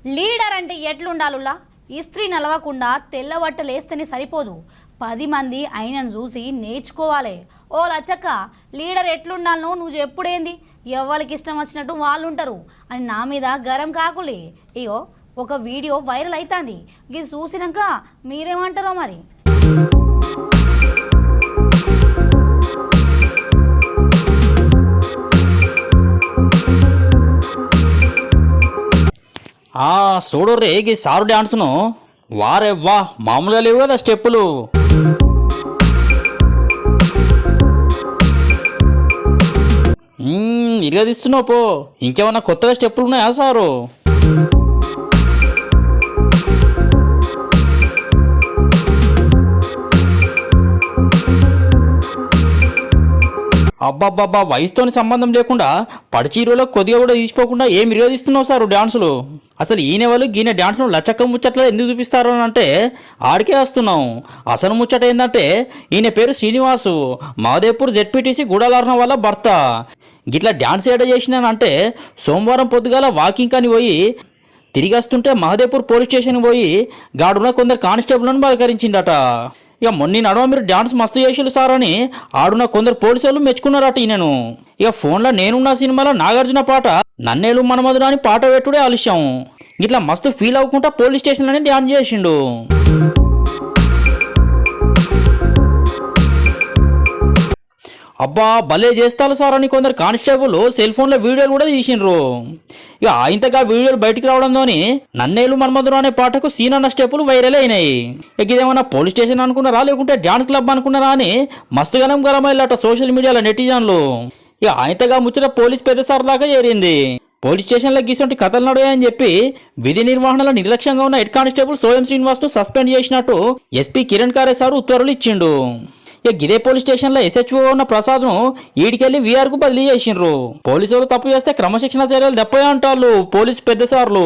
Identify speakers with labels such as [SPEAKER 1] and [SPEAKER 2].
[SPEAKER 1] Leader అంటే ఎట్లుండాలులా ఇస్త్రీ నలవకుండా తెల్ల బట్టలు వేస్తేనే సరిపోదు 10 మంది ఆయనను చూసి నేర్చుకోవాలి. ఓ లచ్చక్క లీడర్ ఎట్లుండాలనో నువ్వు చెప్పుడేంది ఎవరికి ఇష్టం వచ్చినట్టు వాళ్ళు ఉంటారు అని నా మీద గరం కాకులే. అయ్యో ఒక వీడియో వైరల్ అవుతుంది, ఇది చూసినాక మీరేమంటారో మరి.
[SPEAKER 2] చూడు రే గీ సారు డాన్స్ను వారే వా మామూలుగా లేవు కదా స్టెప్పులు. ఇరగదీస్తున్నావు పో, ఇంకేమన్నా కొత్తగా స్టెప్పులు ఉన్నాయా సారు? అబ్బాబ్బాబ్బా వయసుతోని సంబంధం లేకుండా పడిచీరులో కొద్దిగా కూడా తీసిపోకుండా ఏం విరోధిస్తున్నావు సార్ డాన్సులు. అసలు ఈయన వాళ్ళు గీన డాన్స్ను లచ్చక్క ముచ్చట్లో ఎందుకు చూపిస్తారు అని అంటే ఆడికే వస్తున్నాం. అసలు ముచ్చట ఏంటంటే ఈయన పేరు శ్రీనివాసు, మాదేపూర్ జెడ్పీటీసీ గూడలారణ వాళ్ళ భర్త. గిట్లా డాన్స్ ఏడ చేసినానంటే సోమవారం పొద్దుగాల వాకింగ్ అని పోయి తిరిగి వస్తుంటే మహదేపూర్ పోలీస్ స్టేషన్కి పోయి గాడున్న కొందరు కానిస్టేబుల్ని బలకరించిండట. ఇక మొన్న నడవ మీరు డాన్స్ మస్తు చేసిలు సార్ అని ఆడున్న కొందరు పోలీసు వాళ్ళు మెచ్చుకున్నారట ఈయనను. ఇక ఫోన్లో నేనున్న సినిమాలో నాగార్జున పాట నన్నేలు మనమధుర అని పాట పెట్టుడే ఆలస్యం. ఇట్లా మస్తు ఫీల్ అవ్వకుండా పోలీస్ స్టేషన్లోనే డాన్స్ చేసిండు. అబ్బా భలే చేస్తారు సార్ అని కొందరు కానిస్టేబుల్ సెల్ ఫోన్లో వీడియోలు కూడా తీసిండ్రు. ఇక ఆయనగా వీడియోలు బయటికి రావడంతోని నన్నేలు మన్మధుర అనే పాటకు సీన్ అన్న స్టెప్పులు వైరల్ అయినాయి. ఇక ఇదేమన్నా పోలీస్ స్టేషన్ అనుకున్నారా లేకుంటే డ్యాన్స్ క్లబ్ అనుకున్నారా అని మస్తు గరమైల్లట సోషల్ మీడియాలో నెటిజన్లు. ఇక ఆయనగా ముచ్చట పోలీస్ పెద్ద సార్ దాకా చేరింది. పోలీస్ స్టేషన్లో గీసంటి కథలు నడుయాయని చెప్పి విధి నిర్వహణలో నిర్లక్ష్యంగా ఉన్న హెడ్ కానిస్టేబుల్ సోయం శ్రీనివాస్ను సస్పెండ్ చేసినట్టు ఎస్పీ కిరణ్ కారే సార్ ఉత్తర్వులు ఇచ్చిండు. ఇక గిదే పోలీస్ స్టేషన్లో ఎస్హెచ్ఓ ఉన్న ప్రసాద్ను ఈడికెళ్ళి వీఆర్ కు బదిలీ చేసిండ్రు. పోలీసులు తప్పు చేస్తే క్రమశిక్షణ చర్యలు దప్పే అంటారు పోలీసు పెద్ద సార్లు.